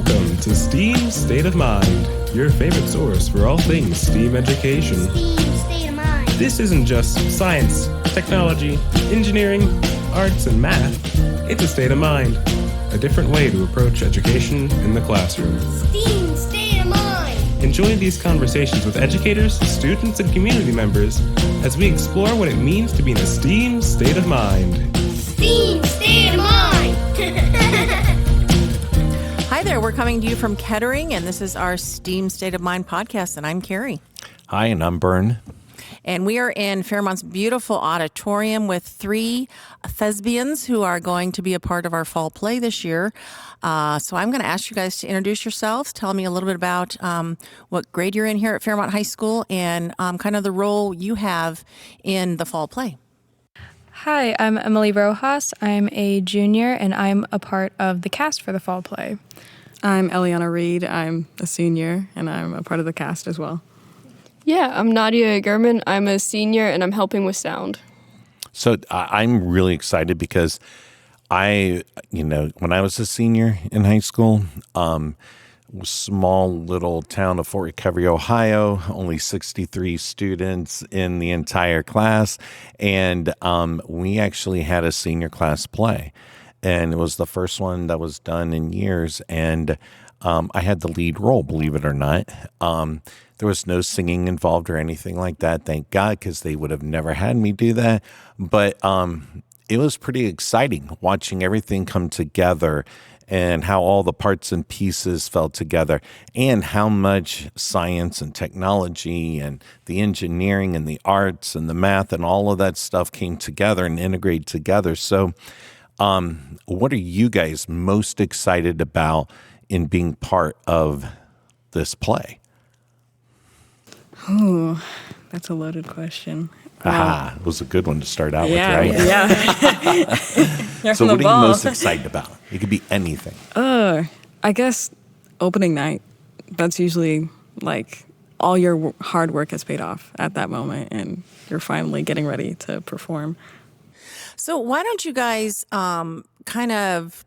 Welcome to STEAM State of Mind, your favorite source for all things STEAM education. STEAM State of Mind. This isn't just science, technology, engineering, arts, and math. It's a state of mind, a different way to approach education in the classroom. STEAM State of Mind. Enjoy these conversations with educators, students, and community members as we explore what it means to be in a STEAM state of mind. STEAM State of Mind. Hi there, we're coming to you from Kettering, and this is our STEAM State of Mind podcast, and I'm Kari. Hi, and I'm Bern. And we are in Fairmont's beautiful auditorium with three thespians who are going to be a part of our fall play this year. So I'm going to ask you guys to introduce yourselves, tell me a little bit about what grade you're in here at Fairmont High School, and kind of the role you have in the fall play. Hi, I'm Emily Rojas. I'm a junior, and I'm a part of the cast for the fall play. I'm Eliana Reed. I'm a senior, and I'm a part of the cast as well. Yeah, I'm Nadia Gurman. I'm a senior, and I'm helping with sound. So I'm really excited because when I was a senior in high school, small little town of Fort Recovery, Ohio, only 63 students in the entire class. And we actually had a senior class play. And it was the first one that was done in years. And I had the lead role, believe it or not. There was no singing involved or anything like that, thank God, because they would have never had me do that. But it was pretty exciting watching everything come together and how all the parts and pieces fell together and how much science and technology and the engineering and the arts and the math and all of that stuff came together and integrated together. So what are you guys most excited about in being part of this play? That's a loaded question. Aha, it was a good one to start out with, right? Yeah. So what are you most excited about? It could be anything. I guess opening night. That's usually like all your hard work has paid off at that moment, and you're finally getting ready to perform. So why don't you guys kind of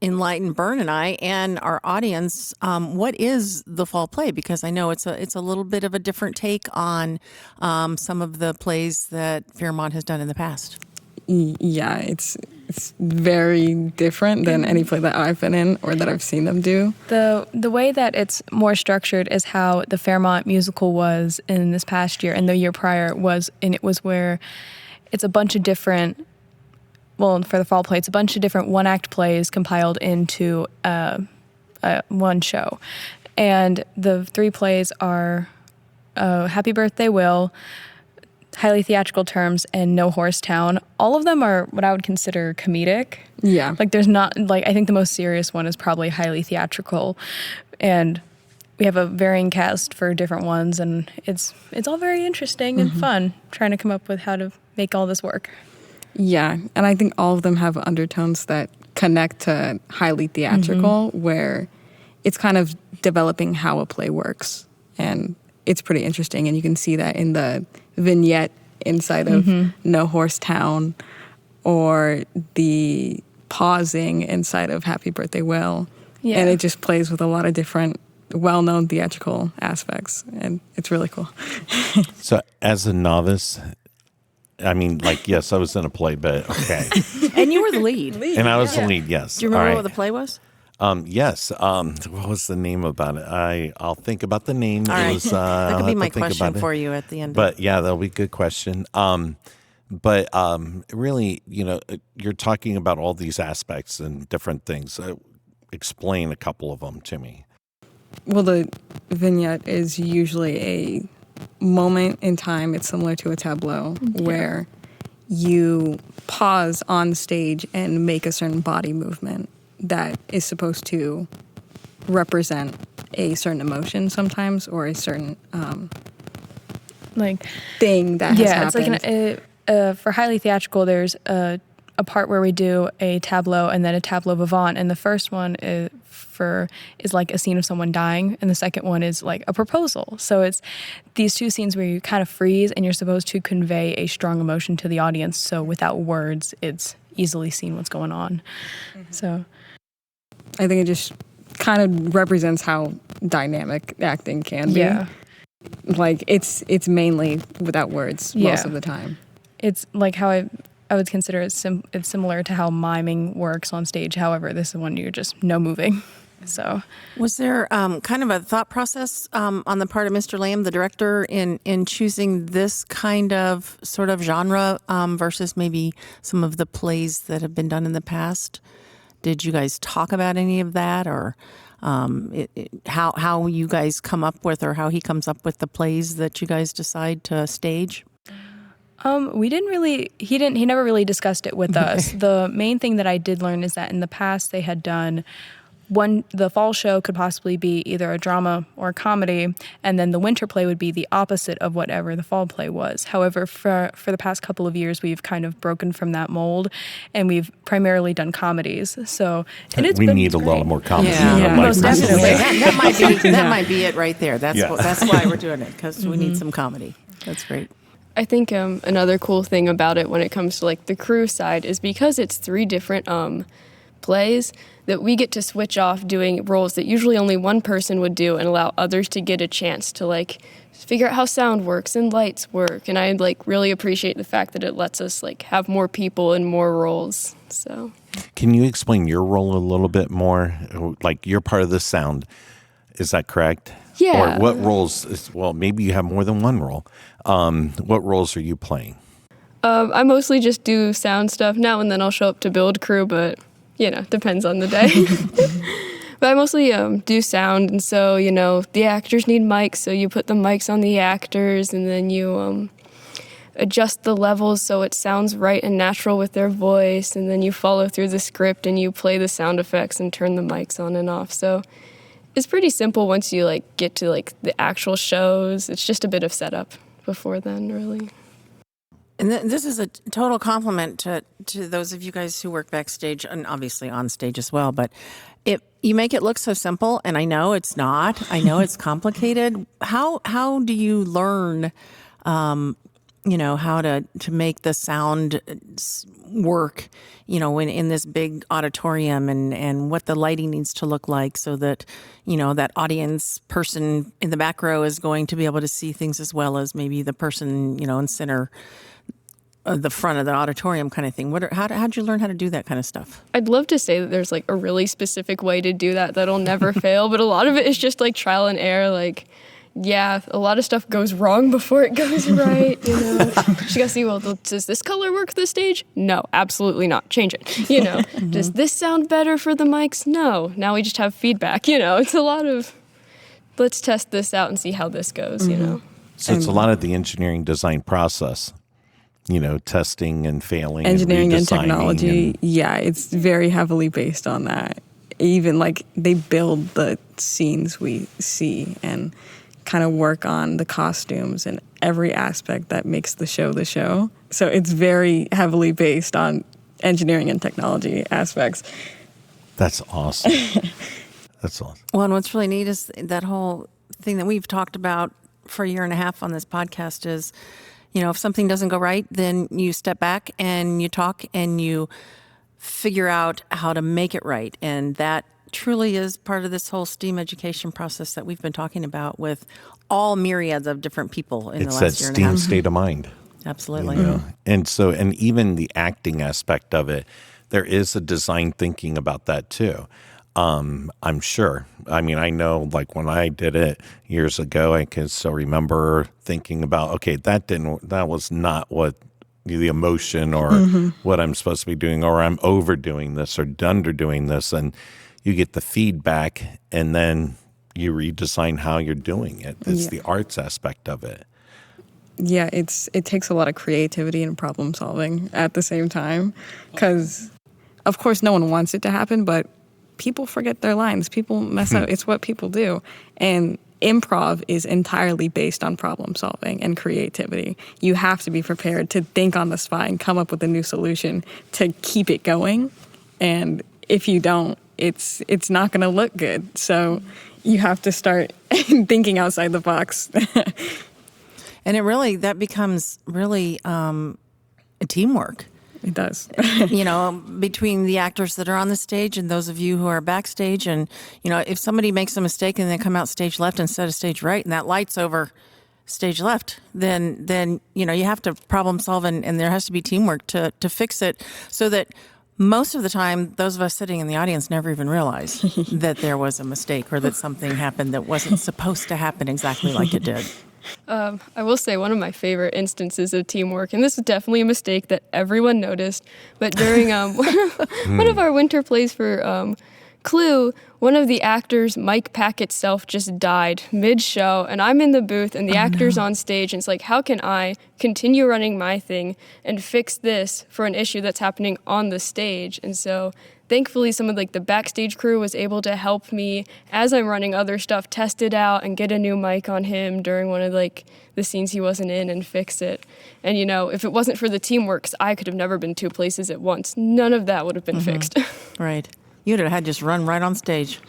enlighten Bern and I and our audience, what is the fall play? Because I know it's a little bit of a different take on some of the plays that Fairmont has done in the past. Yeah, it's very different than any play that I've been in or that I've seen them do. The way that it's more structured is how the Fairmont musical was in this past year, and the year prior was, and it was where it's a bunch of different. Well, for the fall play, it's a bunch of different one-act plays compiled into one show. And the three plays are Happy Birthday, Will, Highly Theatrical Terms, and No Horse Town. All of them are what I would consider comedic. Yeah. Like, there's not, like, I think the most serious one is probably Highly Theatrical. And we have a varying cast for different ones, and it's all very interesting and fun, trying to come up with how to make all this work. Yeah, and I think all of them have undertones that connect to highly theatrical, where it's kind of developing how a play works. And it's pretty interesting, and you can see that in the vignette inside of No Horse Town or the pausing inside of Happy Birthday, Will. Yeah. And it just plays with a lot of different well-known theatrical aspects, and it's really cool. So as a novice, I mean, like, yes, I was in a play, but okay. And you were the lead. And I was the lead, yes. Do you remember what the play was? Yes. What was the name about it? I'll think about the name. All right. It was, that could be my question for you at the end. But yeah, that'll be a good question. But really, you're talking about all these aspects and different things. Explain a couple of them to me. Well, the vignette is usually a moment in time. It's similar to a tableau where you pause on stage and make a certain body movement that is supposed to represent a certain emotion sometimes, or a certain thing that has happened. It's like for highly theatrical, there's a part where we do a tableau and then a tableau vivant, and the first one is like a scene of someone dying, and the second one is like a proposal. So it's these two scenes where you kind of freeze and you're supposed to convey a strong emotion to the audience. So without words, it's easily seen what's going on. So I think it just kind of represents how dynamic acting can be. Yeah. Like it's mainly without words most of the time. It's like how I would consider it's similar to how miming works on stage. However, this is when you're just no moving. So, was there kind of a thought process on the part of Mr. Lamb, the director, in choosing this kind of sort of genre versus maybe some of the plays that have been done in the past? Did you guys talk about any of that, or how you guys come up with, or how he comes up with the plays that you guys decide to stage? We didn't really. He never really discussed it with us. The main thing that I did learn is that in the past they had done. The fall show could possibly be either a drama or a comedy, and then the winter play would be the opposite of whatever the fall play was. However, for the past couple of years, we've kind of broken from that mold, and we've primarily done comedies. So, and it's we been need great. a lot more comedies. Yeah. Most definitely. That might be it right there. That's why we're doing it, because we need some comedy. That's great. I think another cool thing about it when it comes to like the crew side is because it's 3 different plays that we get to switch off doing roles that usually only one person would do and allow others to get a chance to like figure out how sound works and lights work. And I like really appreciate the fact that it lets us like have more people and more roles. So can you explain your role a little bit more? Like you're part of the sound. Is that correct? Yeah. Or what roles? Well, maybe you have more than one role. What roles are you playing? I mostly just do sound stuff. Now and then I'll show up to build crew, but depends on the day. But I mostly do sound, and so, the actors need mics, so you put the mics on the actors, and then you adjust the levels so it sounds right and natural with their voice, and then you follow through the script, and you play the sound effects and turn the mics on and off. So it's pretty simple once you, get to, the actual shows. It's just a bit of setup before then, really. And this is a total compliment to those of you guys who work backstage and obviously on stage as well. But you make it look so simple, and I know it's not. I know it's complicated. How do you learn, how to make the sound work, in this big auditorium, and what the lighting needs to look like so that, that audience person in the back row is going to be able to see things as well as maybe the person, in center. The front of the auditorium kind of thing. How'd you learn how to do that kind of stuff? I'd love to say that there's a really specific way to do that'll never fail, but a lot of it is just trial and error. A lot of stuff goes wrong before it goes right. Just gotta see, well, does this color work for the stage? No, absolutely not. Change it. Does this sound better for the mics? No. Now we just have feedback. It's a lot of let's test this out and see how this goes. So it's a lot of the engineering design process. Testing and failing, engineering and technology. And it's very heavily based on that. Even they build the scenes we see and kind of work on the costumes and every aspect that makes the show the show. So it's very heavily based on engineering and technology aspects. That's awesome. That's awesome. Well, and what's really neat is that whole thing that we've talked about for a year and a half on this podcast is, if something doesn't go right, then you step back and you talk and you figure out how to make it right. And that truly is part of this whole STEAM education process that we've been talking about with all myriads of different people in the last year and a half. It's that STEAM state of mind. Absolutely. And even the acting aspect of it, there is a design thinking about that too. I'm sure. I mean, I know when I did it years ago, I can still remember thinking about, okay, that was not what the emotion or what I'm supposed to be doing, or I'm overdoing this or underdoing this. And you get the feedback and then you redesign how you're doing it. It's the arts aspect of it. Yeah, it takes a lot of creativity and problem solving at the same time, because of course no one wants it to happen, but people forget their lines. People mess up. It's what people do. And improv is entirely based on problem solving and creativity. You have to be prepared to think on the spot and come up with a new solution to keep it going. And if you don't, it's not going to look good. So you have to start thinking outside the box. And that becomes really a teamwork. It does. Between the actors that are on the stage and those of you who are backstage. And, if somebody makes a mistake and they come out stage left instead of stage right and that light's over stage left, then you have to problem solve and there has to be teamwork to fix it, so that most of the time those of us sitting in the audience never even realize that there was a mistake or that something happened that wasn't supposed to happen exactly like it did. I will say one of my favorite instances of teamwork, and this is definitely a mistake that everyone noticed, but during one of our winter plays for Clue, one of the actors' mic pack itself just died mid-show, and I'm in the booth, and the actor's on stage, and it's like, how can I continue running my thing and fix this for an issue that's happening on the stage? And so thankfully, some of the backstage crew was able to help me as I'm running other stuff, test it out and get a new mic on him during one of the scenes he wasn't in and fix it. And if it wasn't for the teamwork, 'cause I could have never been two places at once, none of that would have been fixed. Right. You'd have had just run right on stage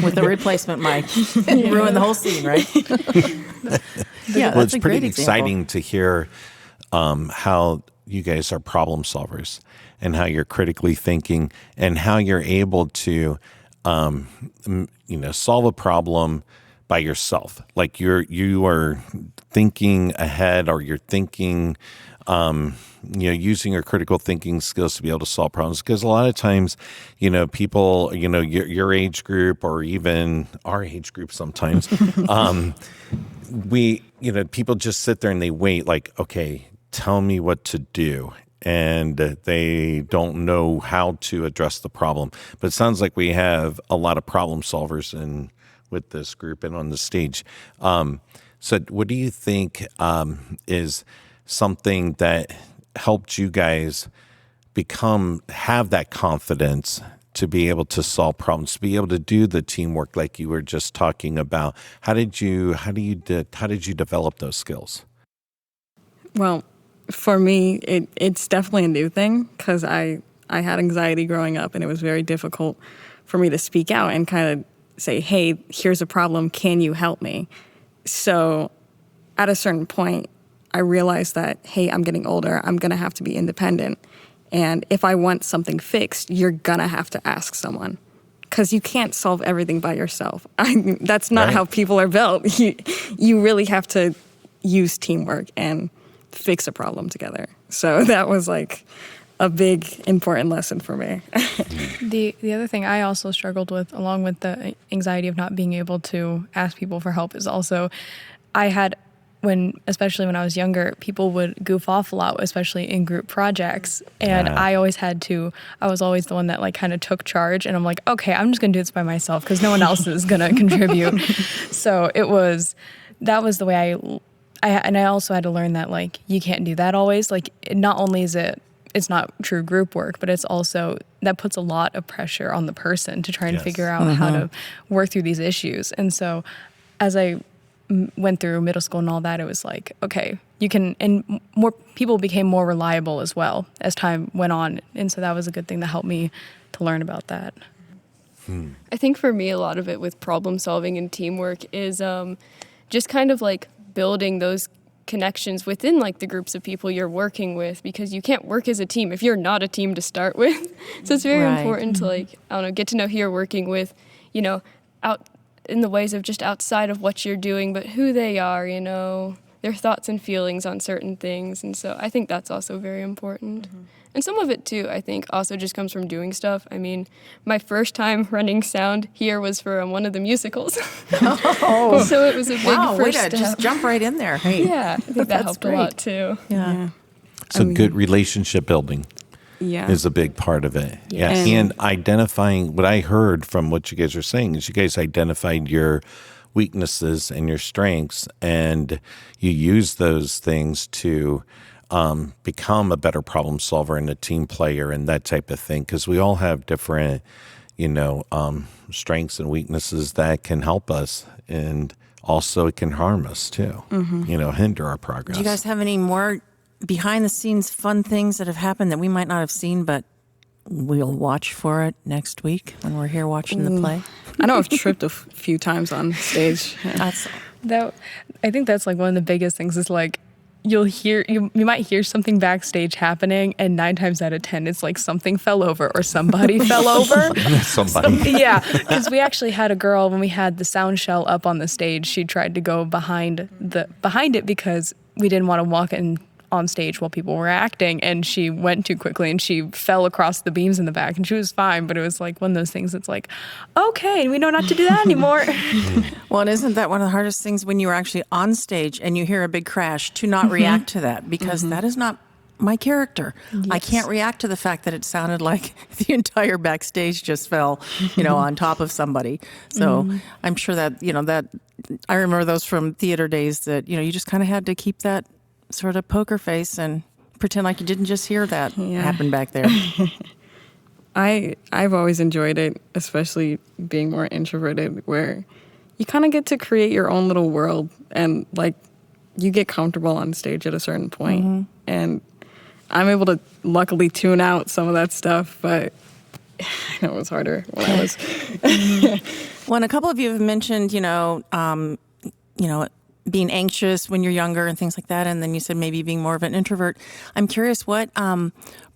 with a replacement mic. Ruin the whole scene, right? Well, it's pretty exciting to hear how you guys are problem solvers and how you're critically thinking and how you're able to, solve a problem by yourself. Like you are thinking ahead, or you're thinking, using your critical thinking skills to be able to solve problems. Because a lot of times, people, your age group or even our age group sometimes, people just sit there and they wait like, okay, tell me what to do. And they don't know how to address the problem. But it sounds like we have a lot of problem solvers with this group and on the stage. So what do you think is something that helped you guys have that confidence to be able to solve problems, to be able to do the teamwork like you were just talking about? How did you develop those skills? Well, for me, it's definitely a new thing, because I had anxiety growing up, and it was very difficult for me to speak out and kind of say, hey, here's a problem, can you help me? So at a certain point, I realized that, hey, I'm getting older, I'm going to have to be independent. And if I want something fixed, you're going to have to ask someone, because you can't solve everything by yourself. That's not how people are built. You really have to use teamwork and fix a problem together. So that was a big, important lesson for me. The other thing I also struggled with, along with the anxiety of not being able to ask people for help, is also especially when I was younger, people would goof off a lot, especially in group projects. And I was always the one that kind of took charge. And I'm like, okay, I'm just going to do this by myself because no one else is going to contribute. So that was the way I also had to learn that you can't do that always. Not only is it's not true group work, but it's also that puts a lot of pressure on the person to try and figure out how to work through these issues. And so as I went through middle school and all that, it was okay, you can, and more people became more reliable as well as time went on. And so that was a good thing that helped me to learn about that. I think for me, a lot of it with problem solving and teamwork is just kind of building those connections within the groups of people you're working with, because you can't work as a team if you're not a team to start with. So it's very important to get to know who you're working with, out in the ways of just outside of what you're doing, but who they are, their thoughts and feelings on certain things. And so I think that's also very important. And some of it too, I think, also just comes from doing stuff. I mean, my first time running sound here was for one of the musicals. Oh. So it was a big first step. Just jump right in there. Hey. Yeah, I think that helped great. a lot too. Yeah. So good relationship building is a big part of it. Yeah. And identifying, what I heard from what you guys are saying is you guys identified your weaknesses and your strengths, and you use those things to become a better problem solver and a team player and that type of thing, because we all have different, strengths and weaknesses that can help us, and also it can harm us too, hinder our progress. Do you guys have any more behind-the-scenes fun things that have happened that we might not have seen, but we'll watch for it next week when we're here watching the play? I know I've tripped a few times on stage. I think that's one of the biggest things is you might hear something backstage happening, and 9 times out of 10 it's like something fell over or somebody fell over. Somebody. Yeah, because we actually had a girl when we had the sound shell up on the stage. She tried to go behind it because we didn't want to walk in on stage while people were acting, and she went too quickly and she fell across the beams in the back, and she was fine, but it was like one of those things that's like, okay, we know not to do that anymore. Well, and isn't that one of the hardest things when you are actually on stage and you hear a big crash to not react to that, because that is not my character. I can't react to the fact that it sounded like the entire backstage just fell, on top of somebody. So I'm sure that, that I remember those from theater days that, you just kind of had to keep that sort of poker face and pretend like you didn't just hear that happen back there. I've always enjoyed it, especially being more introverted, where you kind of get to create your own little world, and like you get comfortable on stage at a certain point. And I'm able to luckily tune out some of that stuff, but I know it was harder when I was. Well, and a couple of you have mentioned, being anxious when you're younger and things like that, and then you said maybe being more of an introvert. I'm curious what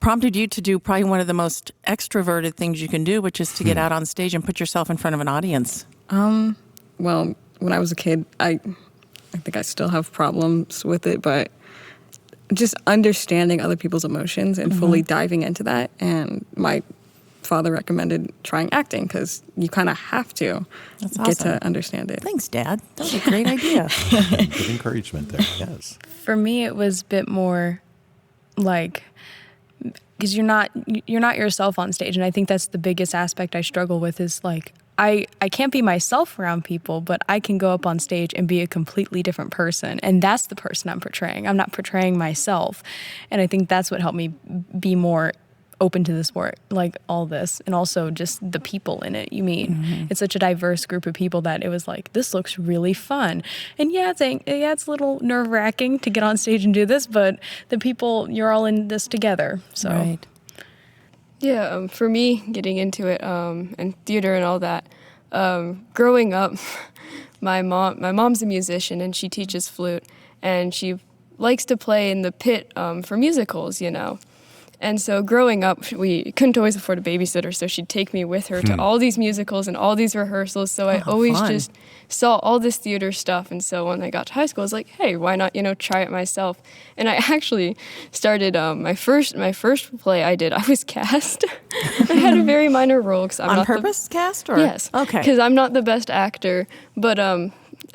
prompted you to do probably one of the most extroverted things you can do, which is to get out on stage and put yourself in front of an audience. Well, when I was a kid, I think I still have problems with it, but just understanding other people's emotions and fully diving into that. And my father recommended trying acting because you kind of have to get to understand it. Thanks, Dad. That was a great idea. Good encouragement there, yes. For me, it was a bit more like, because you're not yourself on stage, and I think that's the biggest aspect I struggle with is like, I can't be myself around people, but I can go up on stage and be a completely different person, and that's the person I'm portraying. I'm not portraying myself, and I think that's what helped me be more open to this work, like all this, and also just the people in it you meet. It's such a diverse group of people that it was like, this looks really fun. And it's a little nerve-wracking to get on stage and do this, but the people, you're all in this together. So Right. Yeah, for me, getting into it and theater and all that, growing up, my mom's a musician and she teaches flute, and she likes to play in the pit for musicals, And so growing up, we couldn't always afford a babysitter, so she'd take me with her to all these musicals and all these rehearsals. So I always just saw all this theater stuff. And so when I got to high school, I was like, hey, why not, try it myself? And I actually started my first play I did. I was cast. I had a very minor role. On purpose cast? Or? Yes. Okay. Because I'm not the best actor. But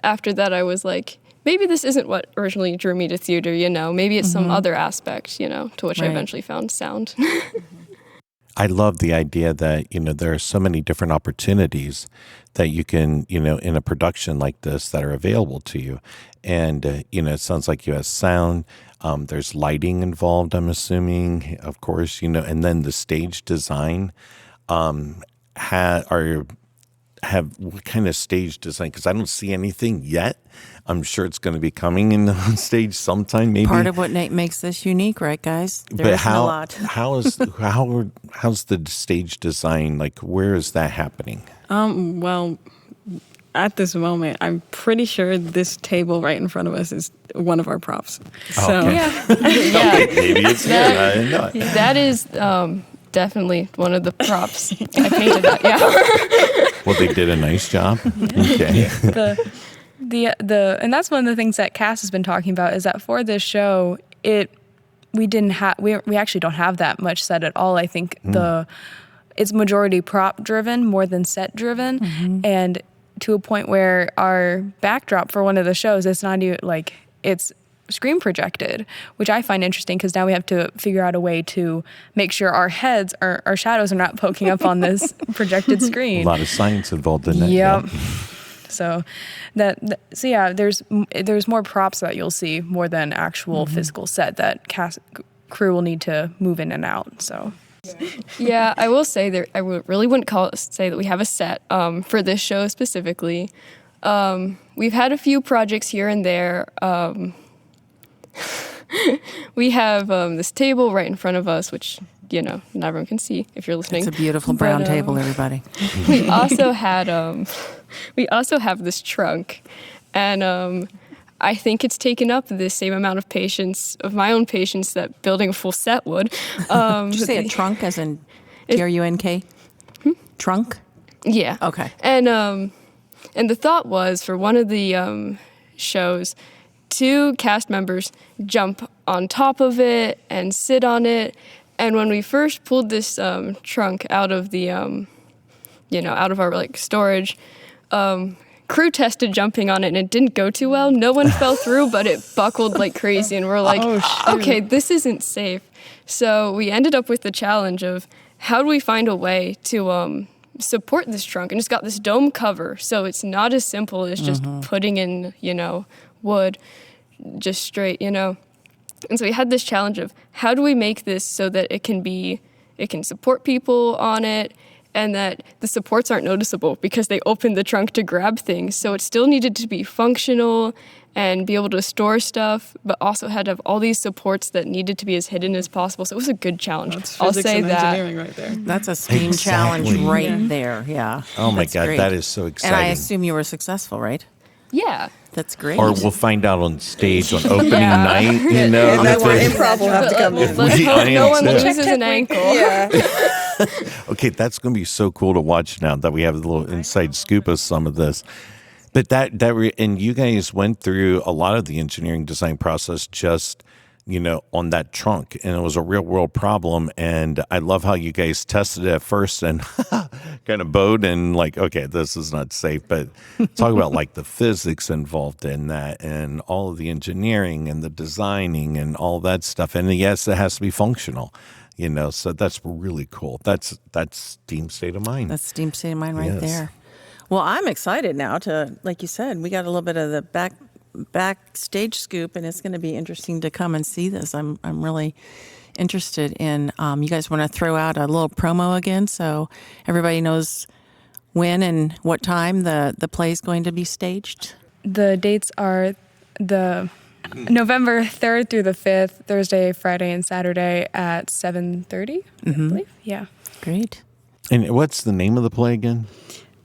after that, I was like, maybe this isn't what originally drew me to theater, Maybe it's some other aspect, to which I eventually found sound. I love the idea that, there are so many different opportunities that you can, in a production like this that are available to you. And, it sounds like you have sound. There's lighting involved, I'm assuming, of course, and then the stage design. What kind of stage design? Because I don't see anything yet. I'm sure it's going to be coming on stage sometime, maybe. Part of what makes this unique, right, guys? There but isn't a lot. how's the stage design? Like, where is that happening? Well, at this moment, I'm pretty sure this table right in front of us is one of our props. So Okay. Yeah. Maybe it's here. I didn't know it. That is definitely one of the props. I painted that, yeah. Well, they did a nice job. Okay. And that's one of the things that Cass has been talking about is that for this show, we actually don't have that much set at all. I think it's majority prop driven more than set driven, and to a point where our backdrop for one of the shows, it's not even like it's screen projected, which I find interesting because now we have to figure out a way to make sure our heads, our shadows are not poking up on this projected screen. A lot of science involved in that. Yep. So there's more props that you'll see more than actual physical set that crew will need to move in and out. So Yeah, I will say that I really wouldn't say that we have a set for this show specifically. We've had a few projects here and there. We have this table right in front of us, which not everyone can see if you're listening. It's a beautiful brown table, everybody. We also have this trunk, and I think it's taken up the same amount of patience, of my own patience, that building a full set would. Did you say a trunk as in Trunk? Trunk? Yeah. Okay. And the thought was, for one of the shows, 2 cast members jump on top of it and sit on it. And when we first pulled this trunk out of the, out of our like storage, crew tested jumping on it and it didn't go too well. No one fell through, but it buckled like crazy. And we're like, okay, this isn't safe. So we ended up with the challenge of how do we find a way to support this trunk? And it's got this dome cover, so it's not as simple as just putting in, wood just straight, And so we had this challenge of how do we make this so that it can support people on it, and that the supports aren't noticeable because they opened the trunk to grab things. So it still needed to be functional and be able to store stuff, but also had to have all these supports that needed to be as hidden as possible. So it was a good challenge. That's I'll physics say and that. engineering right there. That's a STEAM challenge right there. Yeah. Oh my That's God, great. that is so exciting. And I assume you were successful, right? Yeah. That's great. Or we'll find out on stage on opening night, And that's where if improv will have to come in. Let's we- hope no one I loses an ankle. Okay, that's going to be so cool to watch now that we have a little inside scoop of some of this. But and you guys went through a lot of the engineering design process just, on that trunk, and it was a real world problem. And I love how you guys tested it at first and kind of bowed and like, okay, this is not safe. But talk about like the physics involved in that and all of the engineering and the designing and all that stuff. And yes, it has to be functional. So that's really cool. That's STEAM state of mind. That's STEAM state of mind right Yes. there. Well, I'm excited now to, like you said, we got a little bit of the backstage scoop, and it's going to be interesting to come and see this. I'm really interested in. You guys want to throw out a little promo again, so everybody knows when and what time the play is going to be staged? The dates are the November 3rd through the 5th, Thursday, Friday, and Saturday at 7:30, I believe. Yeah. Great. And what's the name of the play again?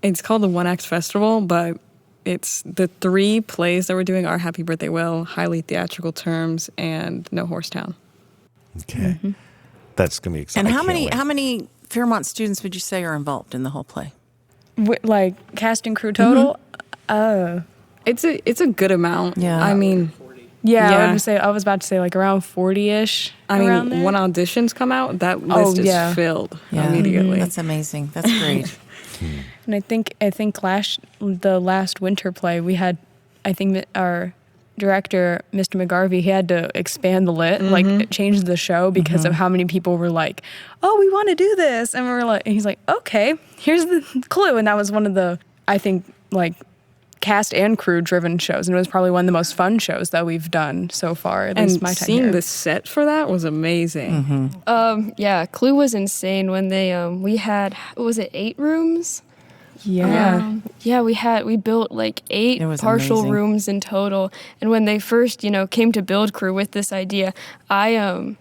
It's called the One Act Festival, but it's the 3 plays that we're doing are Happy Birthday Will, Highly Theatrical Terms, and No Horsetown. Okay. That's going to be exciting. And how many Fairmont students would you say are involved in the whole play? Like cast and crew total? It's a good amount. Yeah. I mean, Yeah, I was about to say like around 40-ish. when auditions come out, that list is filled immediately. That's amazing. That's great. And I think the last winter play we had, I think that our director, Mr. McGarvey, he had to expand the lit, like change the show because of how many people were like, "Oh, we want to do this," and he's like, "Okay, here's the clue," and that was one of the, I think, like cast and crew driven shows, and it was probably one of the most fun shows that we've done so far. At least my time seeing here. the set for that was amazing. Clue was insane when they we had, was it 8 rooms? We built like 8 partial amazing. rooms in total. And when they first, came to build crew with this idea, I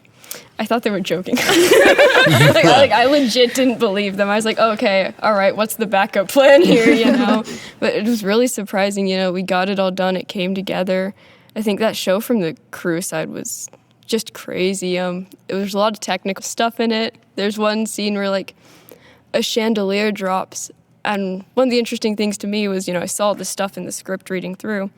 thought they were joking. I legit didn't believe them. I was like, okay, all right, what's the backup plan here, But it was really surprising, we got it all done. It came together. I think that show from the crew side was just crazy. There's a lot of technical stuff in it. There's one scene where like a chandelier drops. And one of the interesting things to me was, I saw this stuff in the script reading through.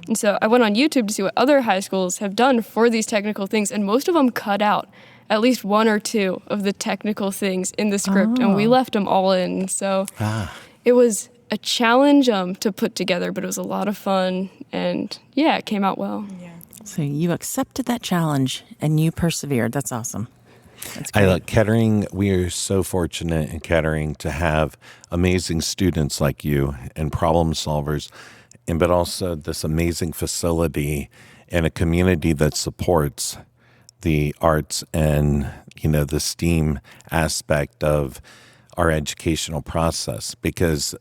And so I went on YouTube to see what other high schools have done for these technical things, and most of them cut out at least 1 or 2 of the technical things in the script, and we left them all in. So it was a challenge to put together, but it was a lot of fun, and it came out well. Yeah. So you accepted that challenge, and you persevered. That's awesome. That's I great. like Kettering. We are so fortunate in Kettering to have amazing students like you and problem solvers, but also this amazing facility and a community that supports the arts and, the STEAM aspect of our educational process. Because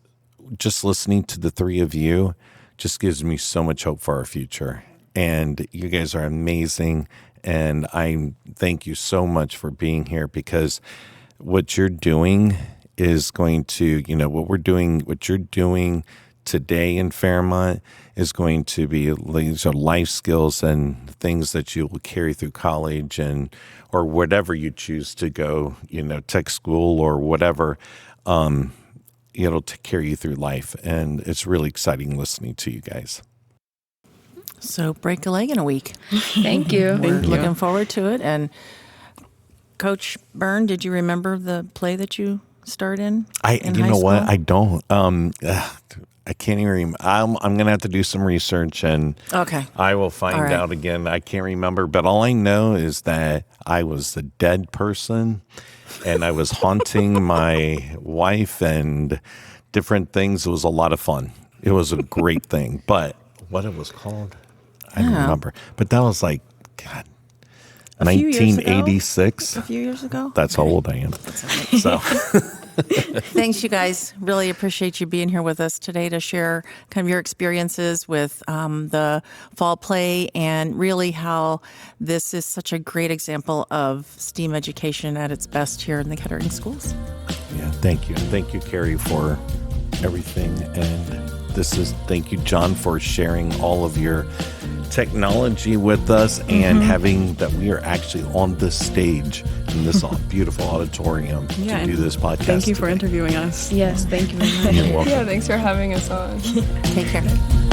just listening to the 3 of you just gives me so much hope for our future. And you guys are amazing. And I thank you so much for being here, because what you're doing is going to, what you're doing today in Fairmont is going to be these are life skills and things that you will carry through college and or whatever you choose to go, tech school or whatever. It'll carry you through life, and it's really exciting listening to you guys. So break a leg in a week. Thank you. We're looking forward to it. And Coach Bern, did you remember the play that you starred in? You know what? I don't. I can't even remember. I'm going to have to do some research, and okay, I will find out again. I can't remember, but all I know is that I was the dead person, and I was haunting my wife and different things. It was a lot of fun. It was a great thing, but what it was called, I don't remember. But that was like, God, 1986. A few years ago? That's how old I am. So, thanks, you guys. Really appreciate you being here with us today to share kind of your experiences with the fall play and really how this is such a great example of STEAM education at its best here in the Kettering schools. Yeah, thank you. Thank you, Kari, for everything. And thank you, John, for sharing all of your technology with us and having that we are actually on this stage in this beautiful auditorium to do this podcast. Thank you for today. interviewing us. Yes, thank you very much. You're welcome. Yeah, thanks for having us on. Take care.